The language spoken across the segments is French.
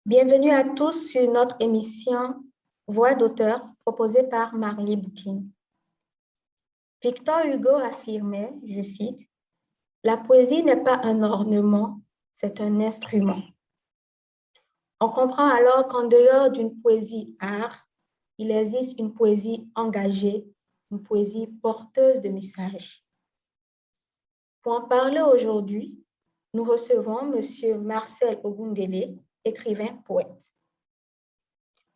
Bienvenue à tous sur notre émission Voix d'auteur proposée par Marley Bouquin. Victor Hugo affirmait, je cite, la poésie n'est pas un ornement, c'est un instrument. On comprend alors qu'en dehors d'une poésie art, il existe une poésie engagée, une poésie porteuse de messages. Pour en parler aujourd'hui, nous recevons M. Marcel Ogundele, écrivain poète.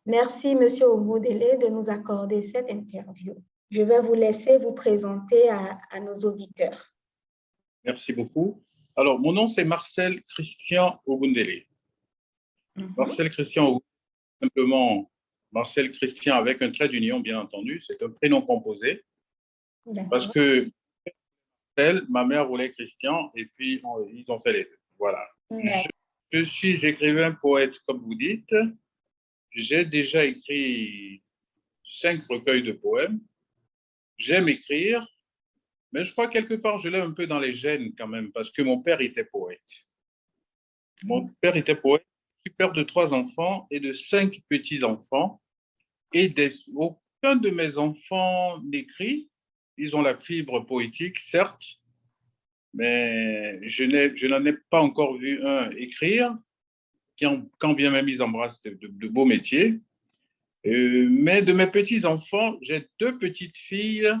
Merci, M. Ogundele, de nous accorder cette interview. Je vais vous laisser vous présenter à nos auditeurs. Merci beaucoup. Alors, mon nom, c'est Marcel Christian Ogundele. Marcel Christian Ogundele, simplement Marcel Christian avec un trait d'union, bien entendu. C'est un prénom composé. Parce que ma mère voulait Christian et puis ils ont fait les deux. Voilà. Je suis écrivain poète, comme vous dites. J'ai déjà écrit 5 recueils de poèmes. J'aime écrire, mais je crois quelque part, je l'ai un peu dans les gènes quand même, parce que mon père était poète. Mon père était poète, je suis père de 3 enfants et de 5 petits-enfants. Et aucun de mes enfants n'écrit. Ils ont la fibre poétique, certes, mais je n'en ai pas encore vu un écrire, quand bien même ils embrassent de beaux métiers. Mais de mes petits-enfants, j'ai 2 petites filles,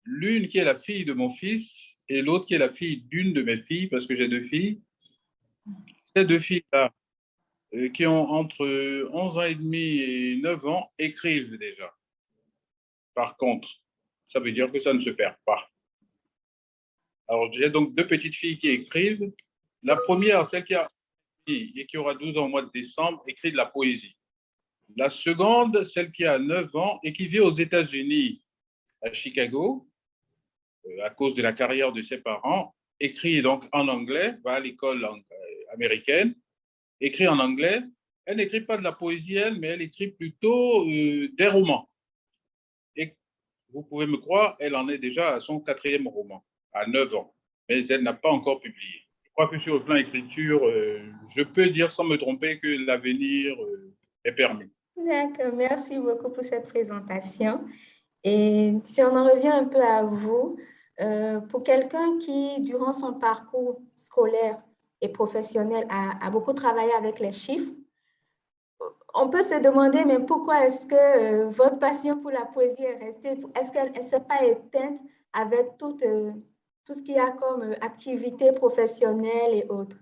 l'une qui est la fille de mon fils et l'autre qui est la fille d'une de mes filles, parce que j'ai 2 filles. Ces 2 filles-là, qui ont entre 11 ans et demi et 9 ans, écrivent déjà. Par contre, ça veut dire que ça ne se perd pas. Alors, j'ai donc 2 petites filles qui écrivent. La première, celle qui a et qui aura 12 ans au mois de décembre, écrit de la poésie. La seconde, celle qui a 9 ans et qui vit aux États-Unis, à Chicago, à cause de la carrière de ses parents, écrit donc en anglais, va à l'école américaine, écrit en anglais. Elle n'écrit pas de la poésie, elle, mais elle écrit plutôt des romans. Et vous pouvez me croire, elle en est déjà à son 4e roman, à 9 ans, mais elle n'a pas encore publié. Je crois que sur le plan écriture, je peux dire sans me tromper que l'avenir est permis. D'accord, merci beaucoup pour cette présentation. Et si on en revient un peu à vous, pour quelqu'un qui, durant son parcours scolaire et professionnel, a beaucoup travaillé avec les chiffres, on peut se demander, mais pourquoi est-ce que votre passion pour la poésie est restée? Est-ce qu'elle ne s'est pas éteinte avec tout ce qu'il y a comme activité professionnelle et autres?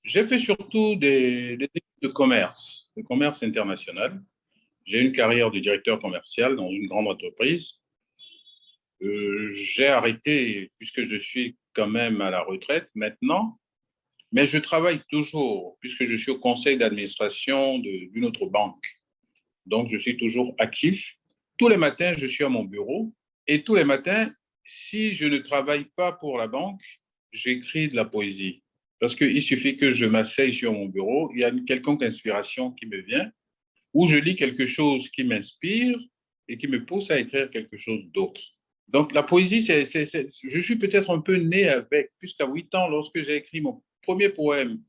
J'ai fait surtout des études de commerce international. J'ai une carrière de directeur commercial dans une grande entreprise. J'ai arrêté puisque je suis quand même à la retraite maintenant, mais je travaille toujours puisque je suis au conseil d'administration d'une autre banque. Donc, je suis toujours actif. Tous les matins, je suis à mon bureau et tous les matins, si je ne travaille pas pour la banque, j'écris de la poésie. Parce qu'il suffit que je m'asseye sur mon bureau, il y a une quelconque inspiration qui me vient, ou je lis quelque chose qui m'inspire et qui me pousse à écrire quelque chose d'autre. Donc, la poésie, je suis peut-être un peu né avec, puisqu'à 8 ans, lorsque j'ai écrit mon premier poème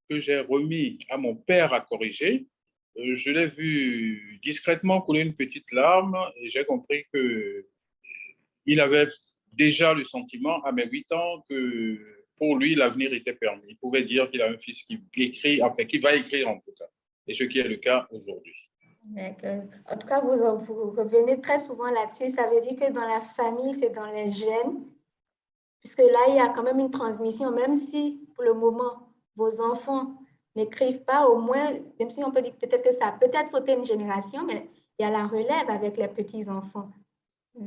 que j'ai remis à mon père à corriger, je l'ai vu discrètement couler une petite larme et j'ai compris qu'il avait déjà le sentiment à mes 8 ans que pour lui, l'avenir était permis. Il pouvait dire qu'il a un fils qui écrit, enfin, qui va écrire en tout cas, et ce qui est le cas aujourd'hui. D'accord. En tout cas, vous revenez très souvent là-dessus. Ça veut dire que dans la famille, c'est dans les gènes, puisque là, il y a quand même une transmission, même si pour le moment, vos enfants n'écrivent pas, au moins, même si on peut dire peut-être que ça a peut-être sauté une génération, mais il y a la relève avec les petits-enfants.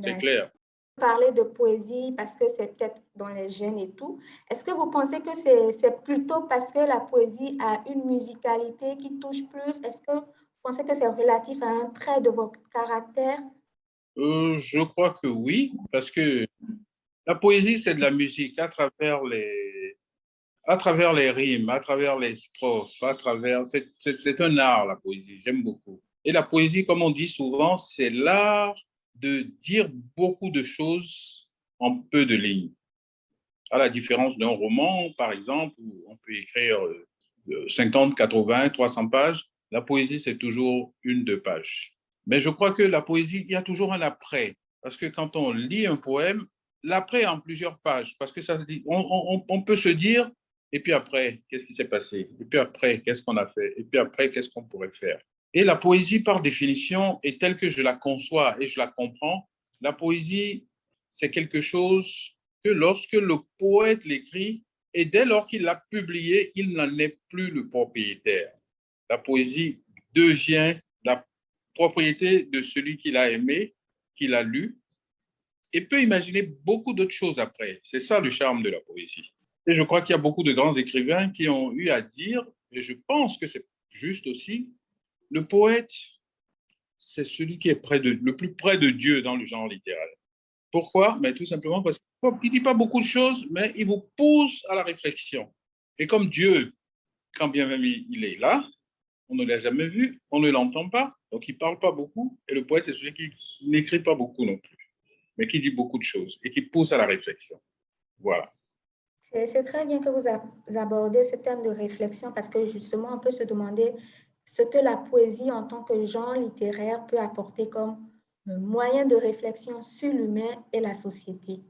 C'est clair. Parler de poésie parce que c'est peut-être dans les gènes et tout. Est-ce que vous pensez que c'est plutôt parce que la poésie a une musicalité qui touche plus? Est-ce que vous pensez que c'est relatif à un trait de votre caractère? Je crois que oui, parce que la poésie, c'est de la musique à travers les rimes, à travers les strophes, c'est un art, la poésie, j'aime beaucoup. Et la poésie, comme on dit souvent, c'est l'art de dire beaucoup de choses en peu de lignes. À la différence d'un roman, par exemple, où on peut écrire 50, 80, 300 pages. La poésie, c'est toujours 1, 2 pages. Mais je crois que la poésie, il y a toujours un après. Parce que quand on lit un poème, l'après est en plusieurs pages. Parce que ça se dit, on peut se dire, et puis après, qu'est-ce qui s'est passé? Et puis après, qu'est-ce qu'on a fait? Et puis après, qu'est-ce qu'on pourrait faire? Et la poésie, par définition, est telle que je la conçois et je la comprends. La poésie, c'est quelque chose que lorsque le poète l'écrit, et dès lors qu'il l'a publié, il n'en est plus le propriétaire. La poésie devient la propriété de celui qui l'a aimé, qui l'a lu, et peut imaginer beaucoup d'autres choses après. C'est ça le charme de la poésie. Et je crois qu'il y a beaucoup de grands écrivains qui ont eu à dire, et je pense que c'est juste aussi, le poète, c'est celui qui est le plus près de Dieu dans le genre littéraire. Pourquoi? Mais tout simplement parce qu'il ne dit pas beaucoup de choses, mais il vous pousse à la réflexion. Et comme Dieu, quand bien même il est là, on ne l'a jamais vu, on ne l'entend pas, donc il ne parle pas beaucoup. Et le poète, c'est celui qui n'écrit pas beaucoup non plus, mais qui dit beaucoup de choses et qui pousse à la réflexion. Voilà. C'est très bien que vous abordez ce thème de réflexion parce que justement, on peut se demander ce que la poésie en tant que genre littéraire peut apporter comme moyen de réflexion sur l'humain et la société.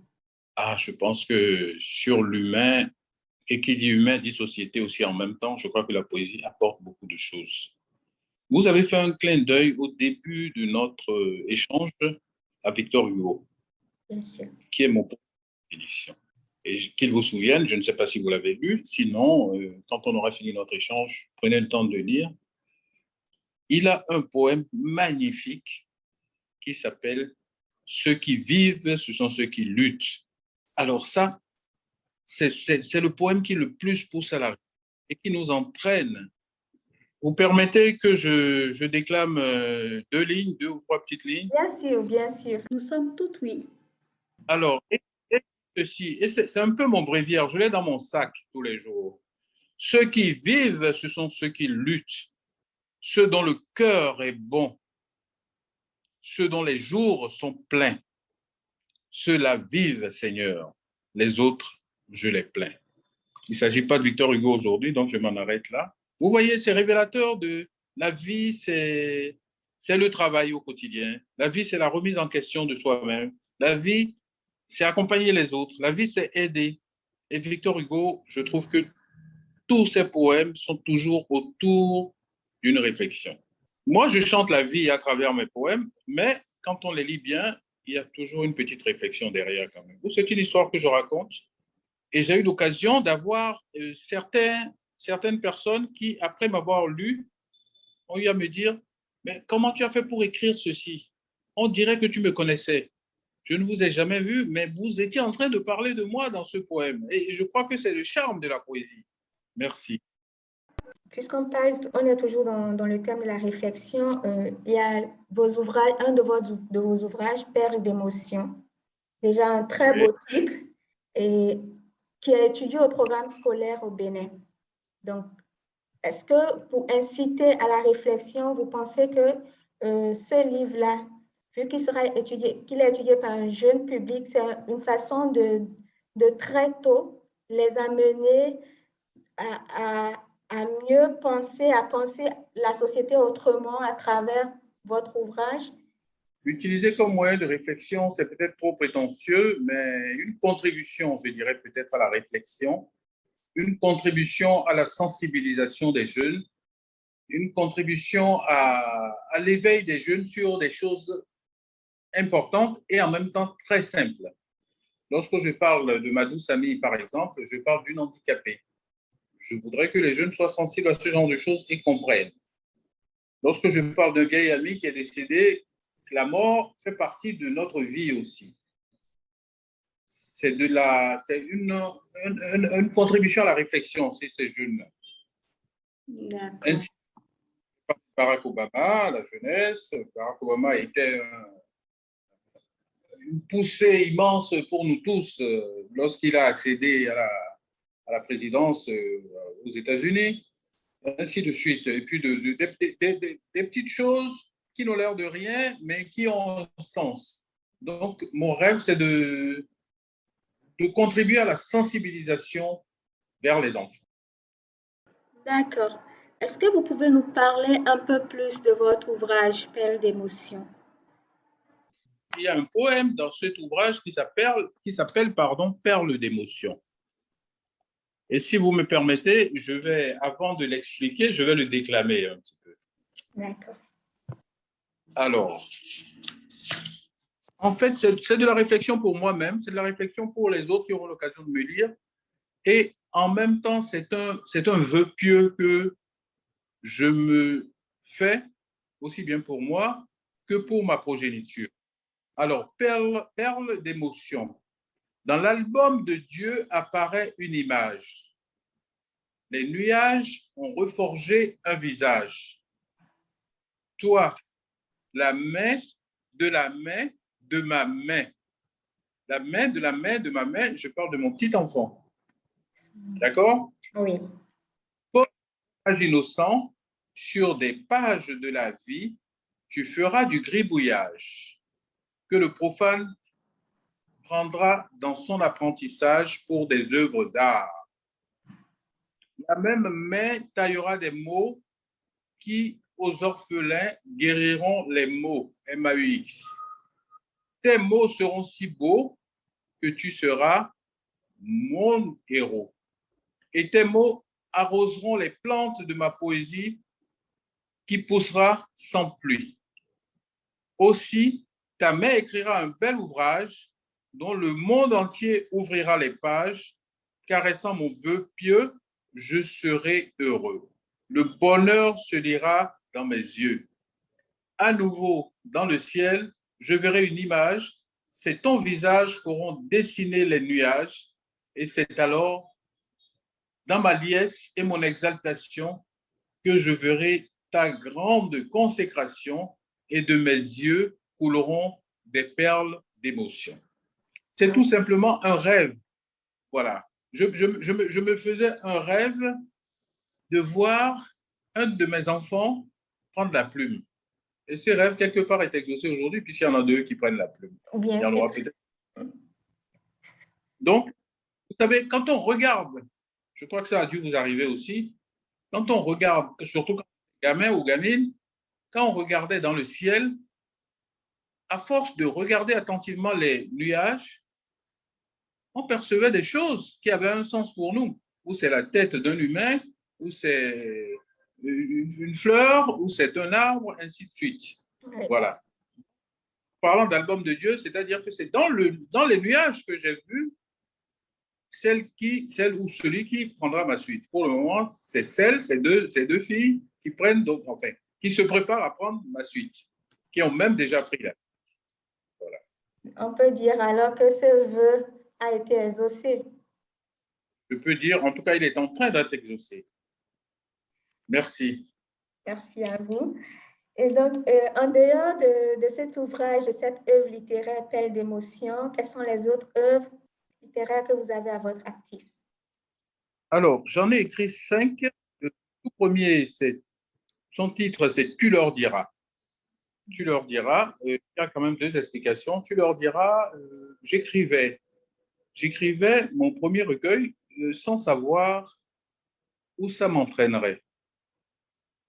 Ah, je pense que sur l'humain, et qui dit humain dit société aussi en même temps, je crois que la poésie apporte beaucoup de choses. Vous avez fait un clin d'œil au début de notre échange à Victor Hugo, Bien sûr. qui est mon édition. Et qu'il vous souvienne, je ne sais pas si vous l'avez lu, sinon, quand on aura fini notre échange, prenez le temps de le lire. Il a un poème magnifique qui s'appelle « Ceux qui vivent, ce sont ceux qui luttent ». Alors ça, c'est le poème qui le plus pousse à la vie et qui nous entraîne. Vous permettez que je déclame 2 ou 3 petites lignes? Bien sûr, bien sûr. Nous sommes toutes oui. Alors, ceci, et c'est un peu mon bréviaire, je l'ai dans mon sac tous les jours. Ceux qui vivent, ce sont ceux qui luttent, ceux dont le cœur est bon, ceux dont les jours sont pleins. Ceux-là vivent, Seigneur, les autres, je les plains. Il ne s'agit pas de Victor Hugo aujourd'hui, donc je m'en arrête là. Vous voyez, c'est révélateur de la vie, c'est le travail au quotidien. La vie, c'est la remise en question de soi-même. La vie, c'est accompagner les autres. La vie, c'est aider. Et Victor Hugo, je trouve que tous ses poèmes sont toujours autour d'une réflexion. Moi, je chante la vie à travers mes poèmes, mais quand on les lit bien, il y a toujours une petite réflexion derrière quand même. C'est une histoire que je raconte et j'ai eu l'occasion d'avoir certaines personnes qui, après m'avoir lu, ont eu à me dire « Mais comment tu as fait pour écrire ceci? On dirait que tu me connaissais. Je ne vous ai jamais vu, mais vous étiez en train de parler de moi dans ce poème. » Et je crois que c'est le charme de la poésie. Merci. Puisqu'on parle, on est toujours dans le thème de la réflexion, il y a un de vos ouvrages, Perles d'émotion. Déjà un très beau titre et qui est étudié au programme scolaire au Bénin. Donc, est-ce que pour inciter à la réflexion, vous pensez que ce livre-là, vu qu'il est étudié par un jeune public, c'est une façon de très tôt les amener à mieux penser, à penser la société autrement à travers votre ouvrage? Utiliser comme moyen de réflexion, c'est peut-être trop prétentieux, mais une contribution, je dirais peut-être à la réflexion, une contribution à la sensibilisation des jeunes, une contribution à l'éveil des jeunes sur des choses importantes et en même temps très simples. Lorsque je parle de ma douce amie, par exemple, je parle d'une handicapée. Je voudrais que les jeunes soient sensibles à ce genre de choses et comprennent. Lorsque je parle d'un vieil ami qui est décédé, la mort fait partie de notre vie aussi. C'est une contribution à la réflexion, c'est ces jeunes. Ainsi, Barack Obama, la jeunesse, Barack Obama était une poussée immense pour nous tous lorsqu'il a accédé à la présidence aux États-Unis, ainsi de suite. Et puis des petites choses qui n'ont l'air de rien, mais qui ont un sens. Donc, mon rêve, c'est de contribuer à la sensibilisation vers les enfants. D'accord. Est-ce que vous pouvez nous parler un peu plus de votre ouvrage Perles d'émotion? Il y a un poème dans cet ouvrage qui s'appelle Perles d'émotion. Et si vous me permettez, avant de l'expliquer, je vais le déclamer un petit peu. D'accord. Alors, en fait, c'est de la réflexion pour moi-même, c'est de la réflexion pour les autres qui auront l'occasion de me lire. Et en même temps, c'est un vœu pieux que je me fais, aussi bien pour moi que pour ma progéniture. Alors, perle d'émotion. Dans l'album de Dieu apparaît une image. Les nuages ont reforgé un visage. Toi, la main de la main de ma main. La main de la main de ma main, je parle de mon petit enfant. D'accord? Oui. Page innocent, sur des pages de la vie, tu feras du gribouillage que le profane prendra dans son apprentissage pour des œuvres d'art. La même main taillera des mots qui, aux orphelins, guériront les maux, M-A-U-X. Tes mots seront si beaux que tu seras mon héros. Et tes mots arroseront les plantes de ma poésie qui poussera sans pluie. Aussi, ta main écrira un bel ouvrage dont le monde entier ouvrira les pages, caressant mon vœu pieux, je serai heureux. Le bonheur se lira dans mes yeux. À nouveau, dans le ciel, je verrai une image, c'est ton visage qu'auront dessiné les nuages, et c'est alors, dans ma liesse et mon exaltation, que je verrai ta grande consécration et de mes yeux couleront des perles d'émotion. C'est tout simplement un rêve. Voilà. Je me faisais un rêve de voir un de mes enfants prendre la plume. Et ce rêve, quelque part, est exaucé aujourd'hui, puisqu'il y en a deux qui prennent la plume. Bien Il y en sûr. aura peut-être. Donc, vous savez, quand on regarde, je crois que ça a dû vous arriver aussi, quand on regarde, surtout quand on est gamin ou gamine, quand on regardait dans le ciel, à force de regarder attentivement les nuages, on percevait des choses qui avaient un sens pour nous. Ou c'est la tête d'un humain, ou c'est une fleur, ou c'est un arbre, ainsi de suite. Oui. Voilà. Parlant d'album de Dieu, c'est-à-dire que c'est dans les nuages que j'ai vu celle ou celui qui prendra ma suite. Pour le moment, c'est ces deux filles qui prennent, donc, enfin, qui se préparent à prendre ma suite, qui ont même déjà pris la suite. Voilà. On peut dire alors que ce vœu a été exaucé. Je peux dire, en tout cas, il est en train d'être exaucé. Merci. Merci à vous. Et donc, en dehors de cet ouvrage, de cette œuvre littéraire Perles d'émotion, quelles sont les autres œuvres littéraires que vous avez à votre actif? Alors, j'en ai écrit 5. Le tout premier, son titre, c'est Tu leur diras. Tu leur diras. Il y a quand même 2 explications. Tu leur diras, j'écrivais mon premier recueil sans savoir où ça m'entraînerait.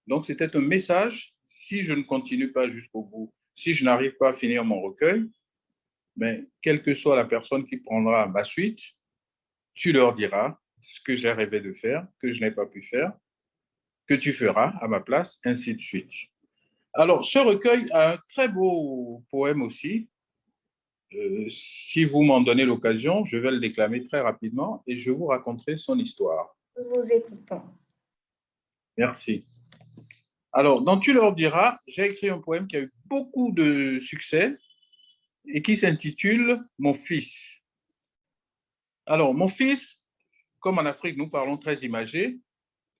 Donc, c'était un message. Si je ne continue pas jusqu'au bout, si je n'arrive pas à finir mon recueil, mais quelle que soit la personne qui prendra ma suite, tu leur diras ce que j'ai rêvé de faire, que je n'ai pas pu faire, que tu feras à ma place, ainsi de suite. Alors, ce recueil a un très beau poème aussi. Si vous m'en donnez l'occasion, je vais le déclamer très rapidement et je vous raconterai son histoire. Nous vous écoutons. Merci. Alors, dans Tu leur diras, j'ai écrit un poème qui a eu beaucoup de succès et qui s'intitule Mon fils. Alors, mon fils, comme en Afrique, nous parlons très imagé,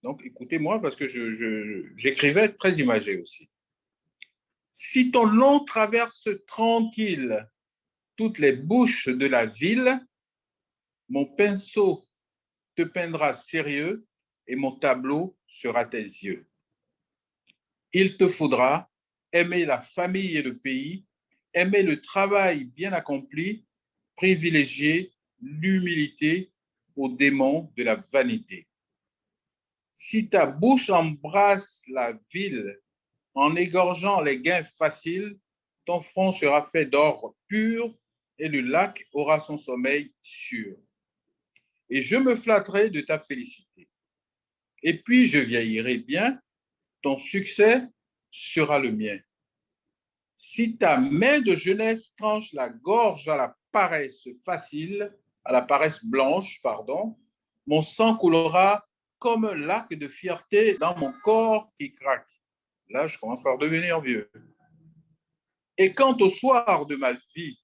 donc écoutez-moi parce que j'écrivais très imagé aussi. Si ton long traverse tranquille toutes les bouches de la ville, mon pinceau te peindra sérieux et mon tableau sera tes yeux. Il te faudra aimer la famille et le pays, aimer le travail bien accompli, privilégier l'humilité au démon de la vanité. Si ta bouche embrasse la ville en égorgeant les gains faciles, ton front sera fait d'or pur et le lac aura son sommeil sûr. Et je me flatterai de ta félicité. Et puis je vieillirai bien, ton succès sera le mien. Si ta main de jeunesse tranche la gorge à la paresse facile, à la paresse blanche, pardon, mon sang coulera comme un lac de fierté dans mon corps qui craque. Là, je commence par devenir vieux. Et quant au soir de ma vie,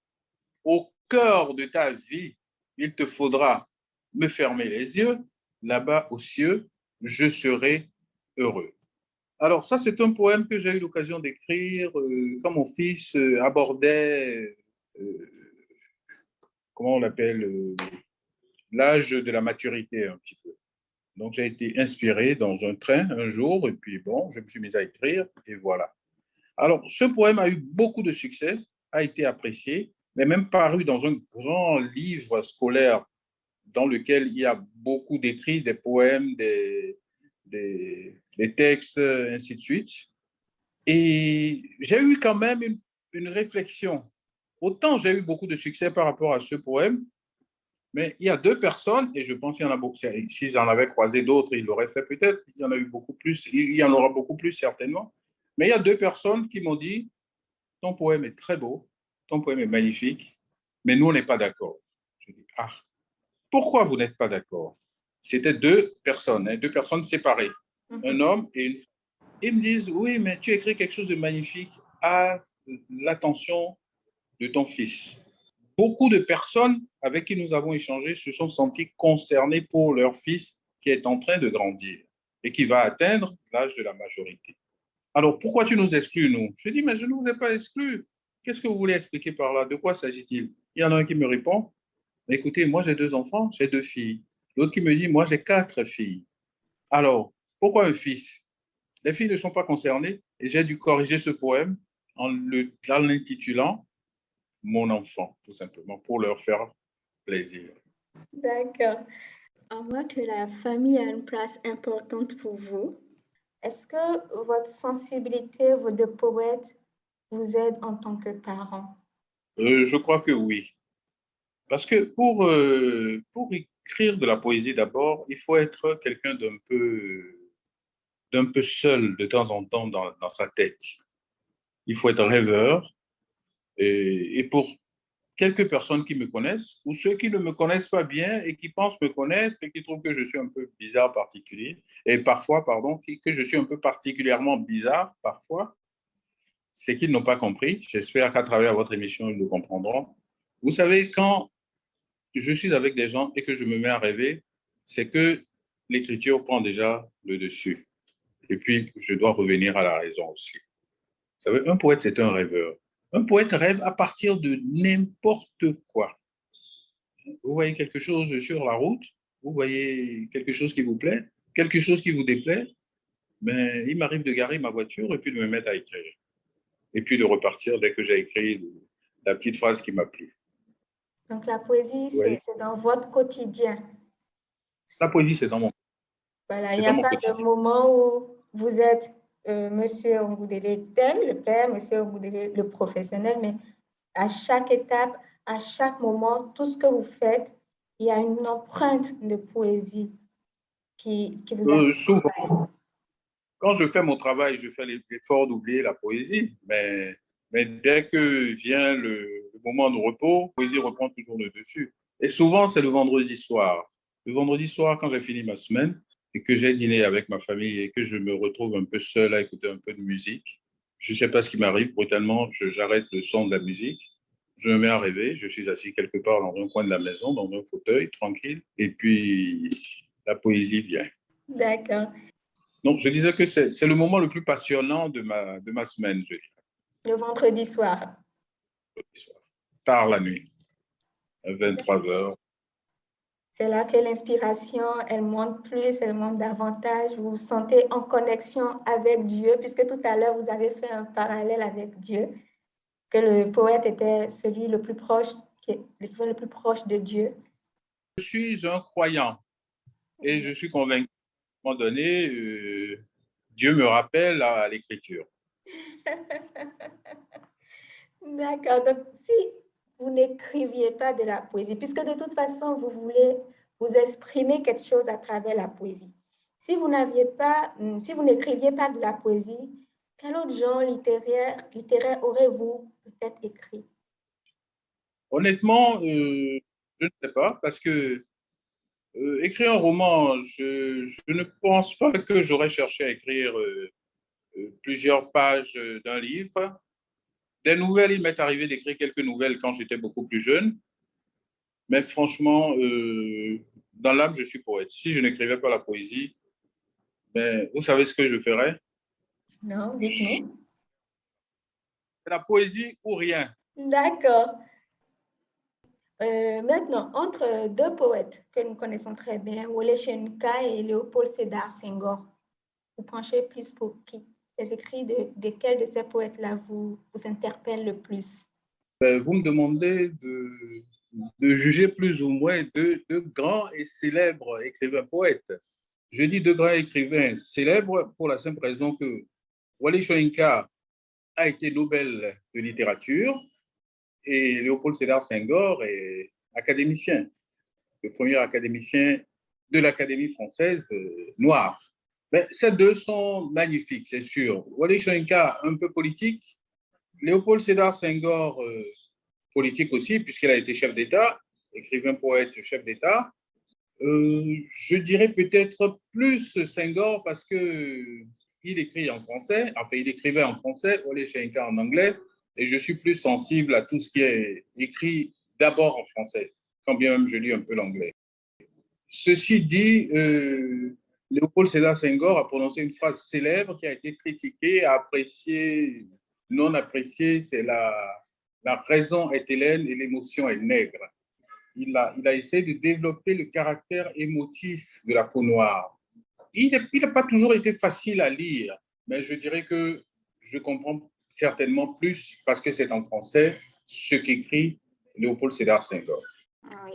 au cœur de ta vie, il te faudra me fermer les yeux. Là-bas aux cieux, je serai heureux. Alors, ça, c'est un poème que j'ai eu l'occasion d'écrire quand mon fils abordait, comment on l'appelle, l'âge de la maturité un petit peu. Donc, j'ai été inspiré dans un train un jour, et puis bon, je me suis mis à écrire, et voilà. Alors, ce poème a eu beaucoup de succès, a été apprécié, mais même paru dans un grand livre scolaire dans lequel il y a beaucoup d'écrits, des poèmes, des textes, ainsi de suite. Et j'ai eu quand même une réflexion. Autant j'ai eu beaucoup de succès par rapport à ce poème, mais il y a deux personnes, et je pense qu'il y en a beaucoup, s'ils en avaient croisé d'autres, ils l'auraient fait peut-être, il y en a eu beaucoup plus, il y en aura beaucoup plus certainement, mais il y a deux personnes qui m'ont dit, ton poème est très beau, ton poème est magnifique, mais nous, on n'est pas d'accord. Je dis, ah, pourquoi vous n'êtes pas d'accord? C'était deux personnes, hein, deux personnes séparées, un homme et une femme. Ils me disent, oui, mais tu écris quelque chose de magnifique à l'attention de ton fils. Beaucoup de personnes avec qui nous avons échangé se sont senties concernées pour leur fils qui est en train de grandir et qui va atteindre l'âge de la majorité. Alors, pourquoi tu nous exclus, nous? Je dis, mais je ne vous ai pas exclus. Qu'est-ce que vous voulez expliquer par là? De quoi s'agit-il? Il y en a un qui me répond, écoutez, moi j'ai deux enfants, j'ai deux filles. L'autre qui me dit, moi j'ai quatre filles. Alors, pourquoi un fils? Les filles ne sont pas concernées et j'ai dû corriger ce poème en l'intitulant Mon enfant, tout simplement, pour leur faire plaisir. D'accord. On voit que la famille a une place importante pour vous. Est-ce que votre sensibilité, vos deux poètes, vous aide en tant que parent? Je crois que oui. Parce que pour écrire de la poésie d'abord, il faut être quelqu'un d'un peu seul de temps en temps dans sa tête. Il faut être rêveur. Et pour quelques personnes qui me connaissent, ou ceux qui ne me connaissent pas bien et qui pensent me connaître et qui trouvent que je suis un peu bizarre, particulier, et parfois, pardon, que je suis un peu particulièrement bizarre, parfois, c'est qu'ils n'ont pas compris. J'espère qu'à travers votre émission, ils le comprendront. Vous savez, quand je suis avec des gens et que je me mets à rêver, c'est que l'écriture prend déjà le dessus. Et puis, je dois revenir à la raison aussi. Vous savez, un poète, c'est un rêveur. Un poète rêve à partir de n'importe quoi. Vous voyez quelque chose sur la route, vous voyez quelque chose qui vous plaît, quelque chose qui vous déplaît, mais il m'arrive de garer ma voiture et puis de me mettre à écrire. Et puis de repartir dès que j'ai écrit la petite phrase qui m'a plu. Donc la poésie, Oui. c'est dans votre quotidien. La poésie, c'est dans mon, Voilà, il c'est n'y a dans mon pas de quotidien. moment où vous êtes Monsieur Ongoudélé tel, le père, Monsieur Ongoudélé le professionnel, mais à chaque étape, à chaque moment, tout ce que vous faites, il y a une empreinte de poésie qui vous accompagne. Souvent, quand je fais mon travail, je fais l'effort d'oublier la poésie, mais dès que vient le moment de repos, la poésie reprend toujours le dessus. Et souvent, c'est le vendredi soir. Le vendredi soir, quand j'ai fini ma semaine et que j'ai dîné avec ma famille et que je me retrouve un peu seul à écouter un peu de musique, je ne sais pas ce qui m'arrive, brutalement, j'arrête le son de la musique, je me mets à rêver, je suis assis quelque part dans un coin de la maison, dans un fauteuil, tranquille, et puis la poésie vient. D'accord. Donc, je disais que c'est le moment le plus passionnant de ma semaine, je dirais. Le vendredi soir. Tard la nuit, à 23 heures. C'est là que l'inspiration, elle monte plus, elle monte davantage. Vous vous sentez en connexion avec Dieu, puisque tout à l'heure, vous avez fait un parallèle avec Dieu, que le poète était celui le plus proche, l'écrivain le plus proche de Dieu. Je suis un croyant et je suis convaincu moment donné, Dieu me rappelle à l'écriture. D'accord. Donc, si vous n'écriviez pas de la poésie, puisque de toute façon, vous voulez vous exprimer quelque chose à travers la poésie. Si vous si vous n'écriviez pas de la poésie, quel autre genre littéraire aurez-vous peut-être écrit? Honnêtement, je ne sais pas, parce que écrire un roman, je ne pense pas que j'aurais cherché à écrire plusieurs pages d'un livre. Des nouvelles, il m'est arrivé d'écrire quelques nouvelles quand j'étais beaucoup plus jeune, mais franchement, dans l'âme, je suis poète. Si je n'écrivais pas la poésie, ben, vous savez ce que je ferais? Non, dites-nous. C'est la poésie ou rien. D'accord. Maintenant, entre deux poètes que nous connaissons très bien, Wole Soyinka et Léopold Sédar Senghor, vous penchez plus pour qui? Les écrits de quel de ces poètes-là vous interpellent le plus? Ben, vous me demandez de juger plus ou moins deux grands et célèbres écrivains poètes. Je dis deux grands écrivains célèbres pour la simple raison que Wole Soyinka a été Nobel de littérature et Léopold Sédar Senghor est académicien, le premier académicien de l'Académie française noire. Mais ces deux sont magnifiques, c'est sûr. Wole Soyinka, un peu politique, Léopold Sédar Senghor, politique aussi, puisqu'il a été chef d'État, écrivain, poète, chef d'État. Je dirais peut-être plus Senghor parce que il écrit en français, enfin il écrivait en français, Wole Soyinka en anglais, et je suis plus sensible à tout ce qui est écrit d'abord en français, quand bien même je lis un peu l'anglais. Ceci dit, Léopold Sédar Senghor a prononcé une phrase célèbre qui a été critiquée, appréciée, non appréciée, c'est la raison est hélène et l'émotion est nègre. Il a essayé de développer le caractère émotif de la peau noire. Il n'a pas toujours été facile à lire, mais je dirais que je comprends certainement plus, parce que c'est en français, ce qu'écrit Léopold Sédar Senghor. Ah oui.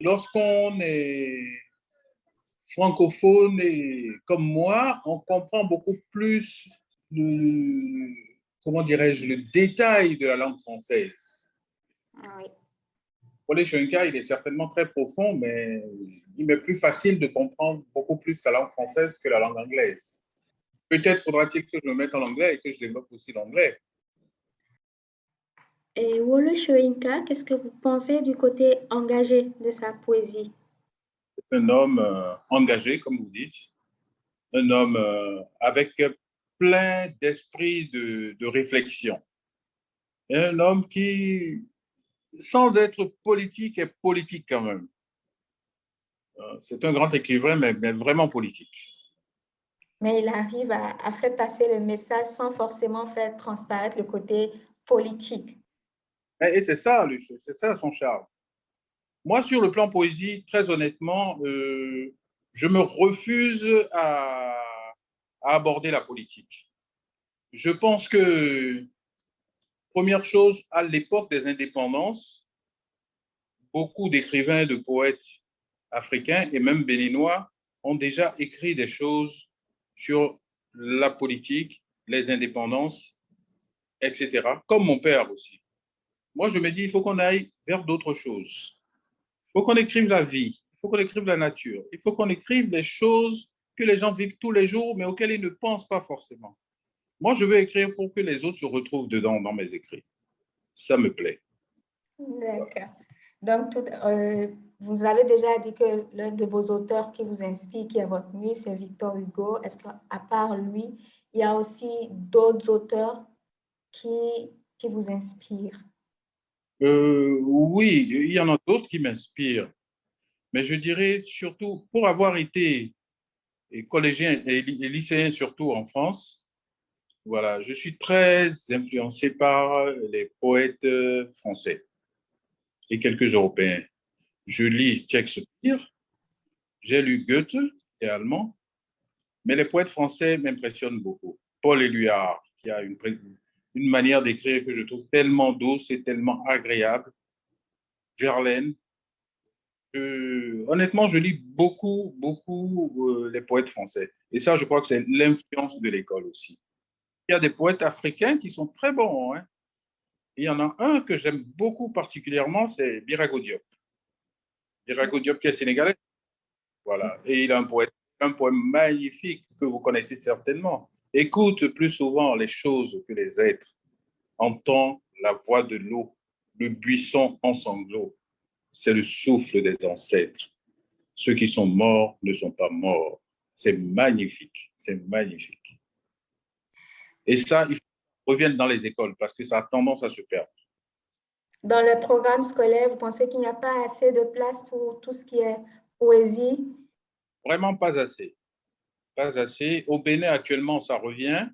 Lorsqu'on est francophone et comme moi, on comprend beaucoup plus le, comment dirais-je, le détail de la langue française. Ah oui. Wole Soyinka, il est certainement très profond, mais il m'est plus facile de comprendre beaucoup plus la langue française que la langue anglaise. Peut-être faudra-t-il que je me mette en anglais et que je développe aussi l'anglais. Et Wole Soyinka, qu'est-ce que vous pensez du côté engagé de sa poésie? C'est un homme engagé, comme vous dites, un homme avec plein d'esprit de réflexion. Et un homme qui, sans être politique, est politique quand même. C'est un grand écrivain, mais vraiment politique. Mais il arrive à faire passer le message sans forcément faire transparaître le côté politique. Et c'est ça son charme. Moi, sur le plan poésie, très honnêtement, je me refuse à aborder la politique. Je pense que, première chose, à l'époque des indépendances, beaucoup d'écrivains et de poètes africains et même béninois ont déjà écrit des choses sur la politique, les indépendances, etc., comme mon père aussi. Moi, je me dis, il faut qu'on aille vers d'autres choses. Il faut qu'on écrive la vie, il faut qu'on écrive la nature, il faut qu'on écrive des choses que les gens vivent tous les jours, mais auxquelles ils ne pensent pas forcément. Moi, je veux écrire pour que les autres se retrouvent dedans dans mes écrits. Ça me plaît. D'accord. Donc, vous avez déjà dit que l'un de vos auteurs qui vous inspire, qui est votre muse, c'est Victor Hugo. Est-ce qu'à part lui, il y a aussi d'autres auteurs qui, qui vous inspirent? Oui, il y en a d'autres qui m'inspirent, mais je dirais surtout, pour avoir été collégien et lycéen surtout en France, voilà, je suis très influencé par les poètes français et quelques Européens. Je lis Shakespeare, j'ai lu Goethe, qui est allemand, mais les poètes français m'impressionnent beaucoup. Paul Éluard, qui a une manière d'écrire que je trouve tellement douce et tellement agréable. Verlaine, Honnêtement, je lis beaucoup, beaucoup les poètes français. Et ça, je crois que c'est l'influence de l'école aussi. Il y a des poètes africains qui sont très bons, hein. Il y en a un que j'aime beaucoup particulièrement, c'est Birago Diop. Birago Diop qui est sénégalais. Voilà. Et il a un poème magnifique que vous connaissez certainement. Écoute plus souvent les choses que les êtres. Entends la voix de l'eau, le buisson en sanglots. C'est le souffle des ancêtres. Ceux qui sont morts ne sont pas morts. C'est magnifique, c'est magnifique. Et ça, il faut qu'on revienne dans les écoles parce que ça a tendance à se perdre. Dans le programme scolaire, vous pensez qu'il n'y a pas assez de place pour tout ce qui est poésie? Vraiment pas assez. Pas assez. Au Bénin, actuellement, ça revient.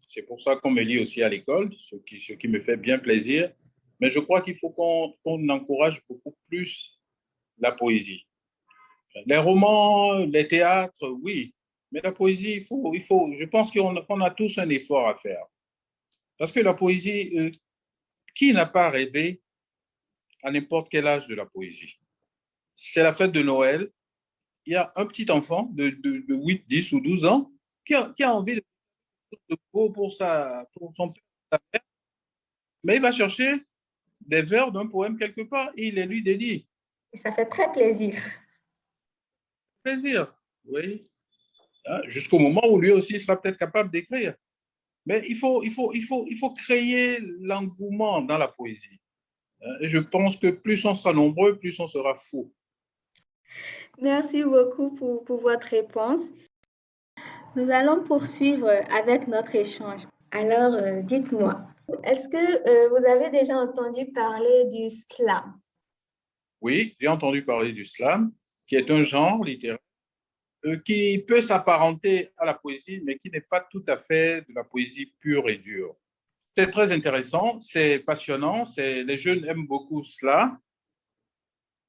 C'est pour ça qu'on me lit aussi à l'école, ce qui me fait bien plaisir. Mais je crois qu'il faut qu'on encourage beaucoup plus la poésie. Les romans, les théâtres, oui. Mais la poésie, je pense qu'on a tous un effort à faire. Parce que la poésie, qui n'a pas rêvé à n'importe quel âge de la poésie? C'est la fête de Noël. Il y a un petit enfant de 8, 10 ou 12 ans qui a envie de beau pour son père, sa mère, mais il va chercher des vers d'un poème quelque part et il les lui dédie. Et ça fait très plaisir. Plaisir, oui. Hein, jusqu'au moment où lui aussi sera peut-être capable d'écrire. Mais il faut créer l'engouement dans la poésie. Et je pense que plus on sera nombreux, plus on sera fou. Merci beaucoup pour votre réponse. Nous allons poursuivre avec notre échange. Alors, dites-moi, est-ce que vous avez déjà entendu parler du slam? Oui, j'ai entendu parler du slam, qui est un genre littéraire qui peut s'apparenter à la poésie, mais qui n'est pas tout à fait de la poésie pure et dure. C'est très intéressant, c'est passionnant, les jeunes aiment beaucoup cela.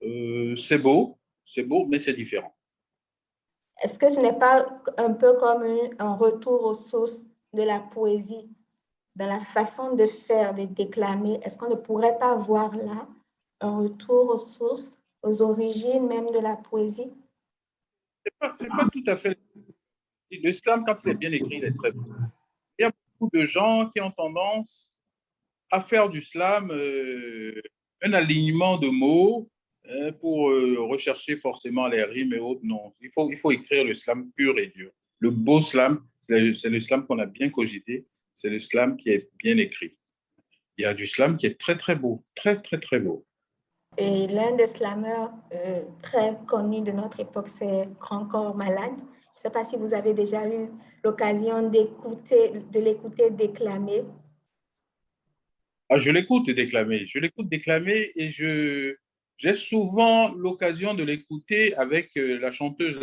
C'est beau, mais c'est différent. Est-ce que ce n'est pas un peu comme un retour aux sources de la poésie, dans la façon de faire, de déclamer? Est-ce qu'on ne pourrait pas voir là un retour aux sources, aux origines même de la poésie? C'est pas tout à fait. Le slam, quand il est bien écrit, il est très beau. Il y a beaucoup de gens qui ont tendance à faire du slam un alignement de mots pour rechercher forcément les rimes et autres. Non, il faut écrire le slam pur et dur. Le beau slam, c'est le slam qu'on a bien cogité, c'est le slam qui est bien écrit. Il y a du slam qui est très, très beau, très, très, très beau. Et l'un des slameurs très connus de notre époque, c'est Grand Corps Malade. Je ne sais pas si vous avez déjà eu l'occasion de l'écouter déclamer. Ah, je l'écoute déclamer et j'ai souvent l'occasion de l'écouter avec la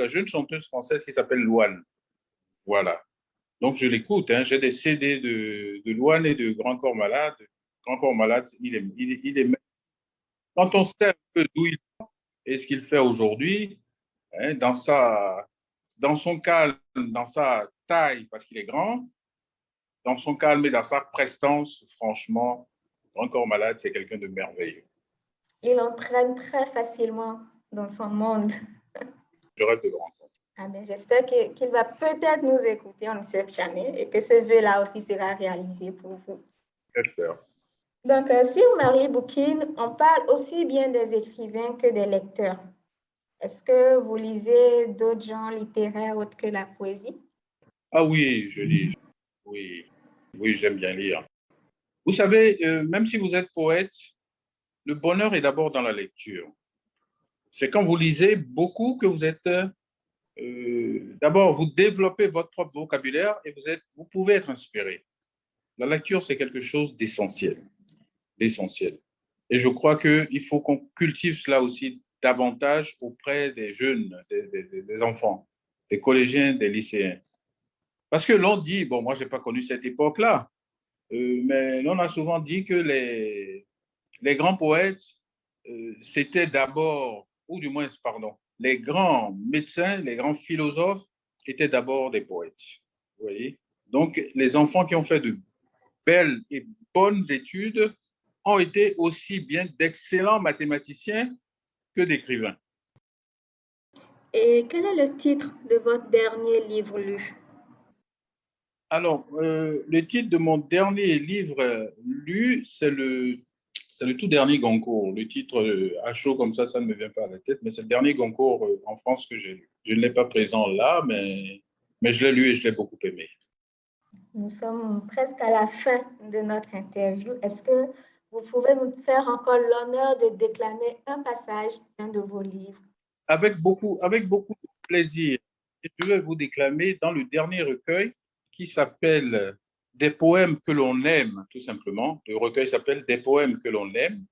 jeune chanteuse française qui s'appelle Louane. Voilà. Donc, je l'écoute. Hein. J'ai des CD de Louane et de Grand Corps Malade. Grand Corps Malade, quand on sait un peu d'où il est et ce qu'il fait aujourd'hui, hein, dans son calme, dans sa taille, parce qu'il est grand, dans son calme et dans sa prestance, franchement, Grand Corps Malade, c'est quelqu'un de merveilleux. Il entraîne très facilement dans son monde. Je rêve de le rencontrer. Ah ben, j'espère qu'il va peut-être nous écouter, on ne sait jamais, et que ce vœu-là aussi sera réalisé pour vous. J'espère. Donc, sur Marie Boukine, on parle aussi bien des écrivains que des lecteurs. Est-ce que vous lisez d'autres genres littéraires autres que la poésie? Ah oui, je lis. Oui, oui, j'aime bien lire. Vous savez, même si vous êtes poète, le bonheur est d'abord dans la lecture. C'est quand vous lisez beaucoup que vous êtes d'abord, vous développez votre propre vocabulaire et vous pouvez être inspiré. La lecture, c'est quelque chose d'essentiel, d'essentiel. Et je crois qu'il faut qu'on cultive cela aussi davantage auprès des jeunes, des enfants, des collégiens, des lycéens. Parce que l'on dit, bon, moi, je n'ai pas connu cette époque-là, mais l'on a souvent dit que les grands poètes, c'était d'abord, ou du moins, pardon, les grands médecins, les grands philosophes étaient d'abord des poètes. Vous voyez? Donc, les enfants qui ont fait de belles et bonnes études ont été aussi bien d'excellents mathématiciens que d'écrivains. Et quel est le titre de votre dernier livre lu? Alors, le titre de mon dernier livre lu, c'est le tout dernier Goncourt. Le titre à chaud comme ça ne me vient pas à la tête, mais c'est le dernier Goncourt en France que j'ai lu. Je ne l'ai pas présent là, mais je l'ai lu et je l'ai beaucoup aimé. Nous sommes presque à la fin de notre interview. Est-ce que vous pouvez nous faire encore l'honneur de déclamer un passage d'un de vos livres? Avec beaucoup de plaisir. Je vais vous déclamer dans le dernier recueil qui s'appelle Des poèmes que l'on aime, tout simplement. Le recueil s'appelle Des poèmes que l'on aime.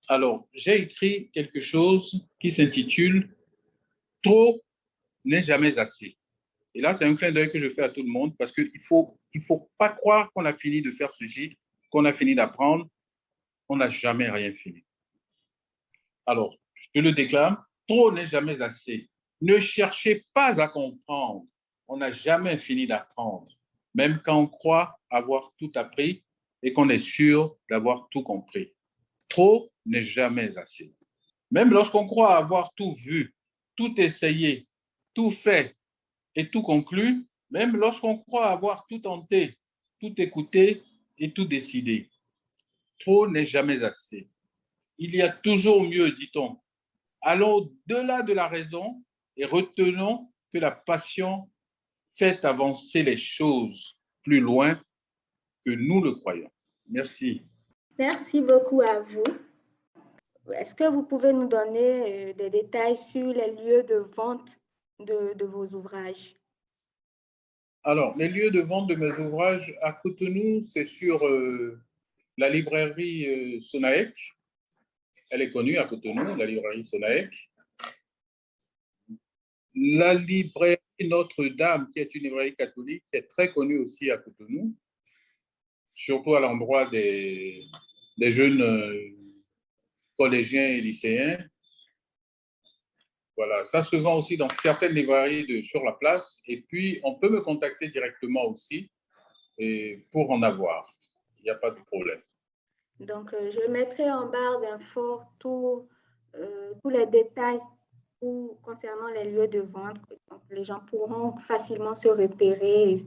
Alors, j'ai écrit quelque chose qui s'intitule Trop n'est jamais assez. Et là, c'est un clin d'œil que je fais à tout le monde parce qu'il il faut pas croire qu'on a fini de faire ceci, qu'on a fini d'apprendre. On n'a jamais rien fini. Alors, je le déclame, trop n'est jamais assez. Ne cherchez pas à comprendre. On n'a jamais fini d'apprendre. Même quand on croit avoir tout appris et qu'on est sûr d'avoir tout compris. Trop n'est jamais assez. Même lorsqu'on croit avoir tout vu, tout essayé, tout fait et tout conclu, même lorsqu'on croit avoir tout tenté, tout écouté et tout décidé, trop n'est jamais assez. Il y a toujours mieux, dit-on. Allons au-delà de la raison et retenons que la passion fait avancer les choses plus loin que nous le croyons. Merci. Merci beaucoup à vous. Est-ce que vous pouvez nous donner des détails sur les lieux de vente de vos ouvrages? Alors, les lieux de vente de mes ouvrages à Cotonou, c'est sur la librairie Sonaec. Elle est connue à Cotonou, la librairie Sonaec. La librairie Notre-Dame, qui est une librairie catholique, qui est très connue aussi à Cotonou, surtout à l'endroit des jeunes collégiens et lycéens. Voilà, ça se vend aussi dans certaines librairies sur la place. Et puis, on peut me contacter directement aussi pour en avoir. Il n'y a pas de problème. Donc, je mettrai en barre d'infos tous les détails concernant les lieux de vente. Donc, les gens pourront facilement se repérer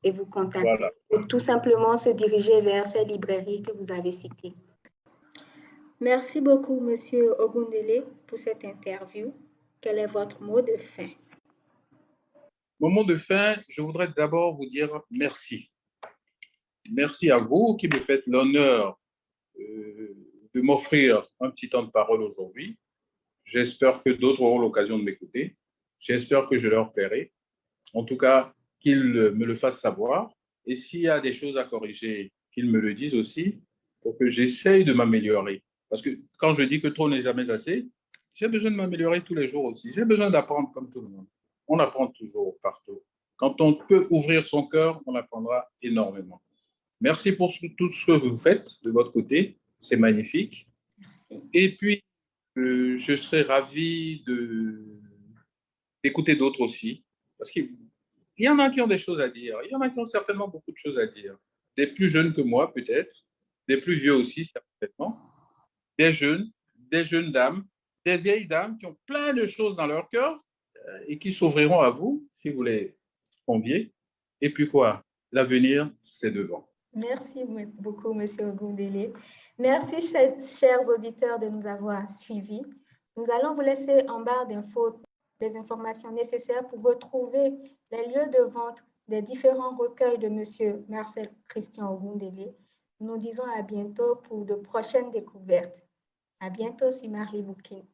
et vous contacter. Voilà. Ou tout simplement se diriger vers ces librairies que vous avez citées. Merci beaucoup, Monsieur Ogundele, pour cette interview. Quel est votre mot de fin? Mon mot de fin, je voudrais d'abord vous dire merci. Merci à vous qui me faites l'honneur de m'offrir un petit temps de parole aujourd'hui. J'espère que d'autres auront l'occasion de m'écouter. J'espère que je leur plairai. En tout cas, qu'ils me le fassent savoir. Et s'il y a des choses à corriger, qu'ils me le disent aussi pour que j'essaye de m'améliorer. Parce que quand je dis que trop n'est jamais assez, j'ai besoin de m'améliorer tous les jours aussi. J'ai besoin d'apprendre comme tout le monde. On apprend toujours partout. Quand on peut ouvrir son cœur, on apprendra énormément. Merci pour tout ce que vous faites de votre côté. C'est magnifique. Merci. Et puis, je serais ravi d'écouter d'autres aussi. Parce qu'il y en a qui ont des choses à dire. Il y en a qui ont certainement beaucoup de choses à dire. Des plus jeunes que moi, peut-être. Des plus vieux aussi, certainement. Des jeunes dames, des vieilles dames qui ont plein de choses dans leur cœur et qui s'ouvriront à vous si vous les conviez. Et puis quoi? L'avenir, c'est devant. Merci beaucoup, Monsieur Ogundele. Merci, chers auditeurs, de nous avoir suivis. Nous allons vous laisser en barre d'infos les informations nécessaires pour retrouver les lieux de vente des différents recueils de Monsieur Marcel Christian Ogundele. Nous disons à bientôt pour de prochaines découvertes. À bientôt sur Marie Boukine.